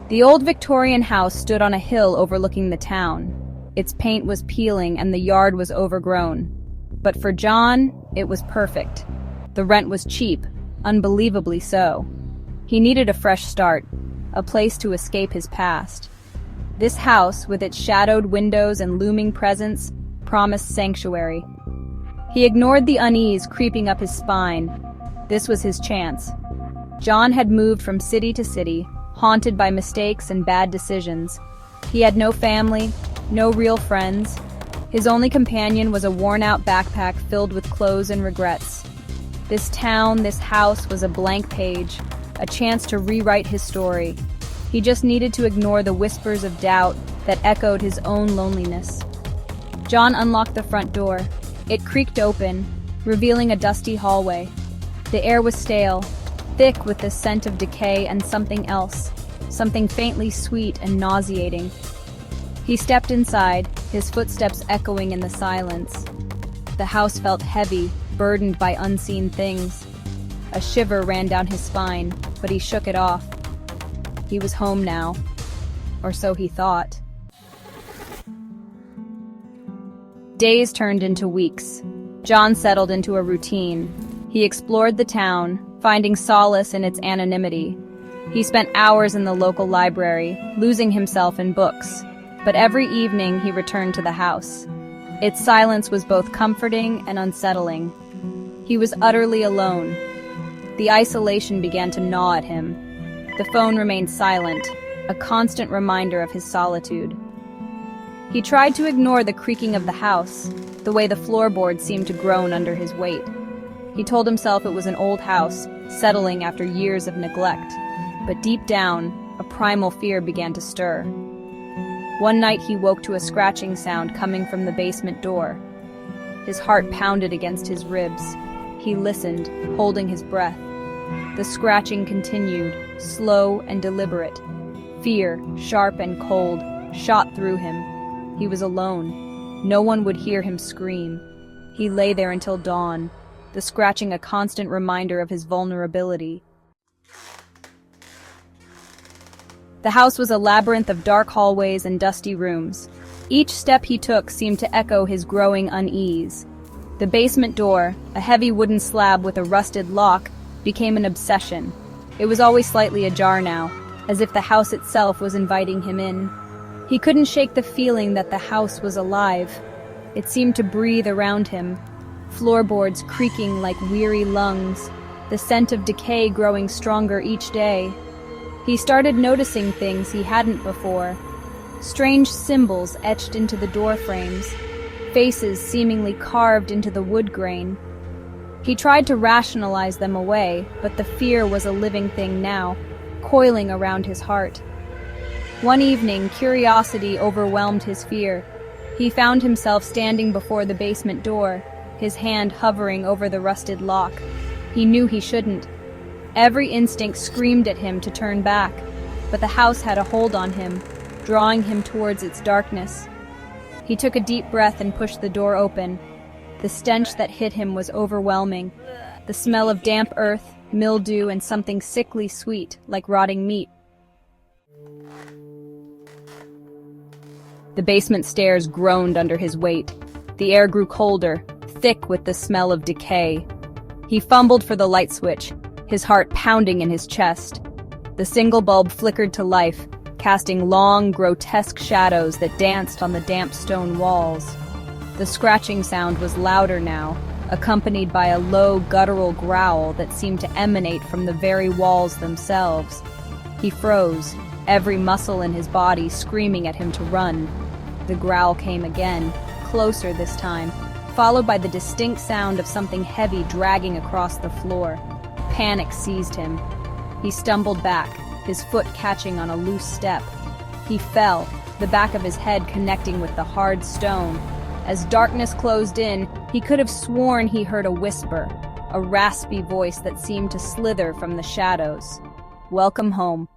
The old Victorian house stood on a hill overlooking the town. Its paint was peeling and the yard was overgrown. But for John, it was perfect. The rent was cheap, unbelievably so. He needed a fresh start, a place to escape his past. This house, with its shadowed windows and looming presence, promised sanctuary. He ignored the unease creeping up his spine. This was his chance. John had moved from city to city, haunted by mistakes and bad decisions. He had no family, no real friends. His only companion was a worn-out backpack filled with clothes and regrets. This town, this house was a blank page, a chance to rewrite his story. He just needed to ignore the whispers of doubt that echoed his own loneliness. John unlocked the front door. It creaked open, revealing a dusty hallway. The air was stale, thick with the scent of decay and something else, something faintly sweet and nauseating. He stepped inside, his footsteps echoing in the silence. The house felt heavy, burdened by unseen things. A shiver ran down his spine, but he shook it off. He was home now, or so he thought. Days turned into weeks. John settled into a routine. He explored the town, finding solace in its anonymity. He spent hours in the local library, losing himself in books. But every evening he returned to the house. Its silence was both comforting and unsettling. He was utterly alone. The isolation began to gnaw at him. The phone remained silent, a constant reminder of his solitude. He tried to ignore the creaking of the house, the way the floorboards seemed to groan under his weight. He told himself it was an old house, settling after years of neglect. But deep down, a primal fear began to stir. One night he woke to a scratching sound coming from the basement door. His heart pounded against his ribs. He listened, holding his breath. The scratching continued, slow and deliberate. Fear, sharp and cold, shot through him. He was alone. No one would hear him scream. He lay there until dawn, the scratching a constant reminder of his vulnerability. The house was a labyrinth of dark hallways and dusty rooms. Each step he took seemed to echo his growing unease. The basement door, a heavy wooden slab with a rusted lock, became an obsession. It was always slightly ajar now, as if the house itself was inviting him in. He couldn't shake the feeling that the house was alive. It seemed to breathe around him, floorboards creaking like weary lungs, the scent of decay growing stronger each day. He started noticing things he hadn't before. Strange symbols etched into the door frames, faces seemingly carved into the wood grain. He tried to rationalize them away, but the fear was a living thing now, coiling around his heart. One evening, curiosity overwhelmed his fear. He found himself standing before the basement door, his hand hovering over the rusted lock. He knew he shouldn't. Every instinct screamed at him to turn back, but the house had a hold on him, drawing him towards its darkness. He took a deep breath and pushed the door open. The stench that hit him was overwhelming. The smell of damp earth, mildew, and something sickly sweet, like rotting meat. The basement stairs groaned under his weight. The air grew colder, thick with the smell of decay. He fumbled for the light switch, his heart pounding in his chest. The single bulb flickered to life, casting long, grotesque shadows that danced on the damp stone walls. The scratching sound was louder now, accompanied by a low, guttural growl that seemed to emanate from the very walls themselves. He froze, every muscle in his body screaming at him to run. The growl came again, closer this time, followed by the distinct sound of something heavy dragging across the floor. Panic seized him. He stumbled back, his foot catching on a loose step. He fell, the back of his head connecting with the hard stone. As darkness closed in, he could have sworn he heard a whisper, a raspy voice that seemed to slither from the shadows. "Welcome home."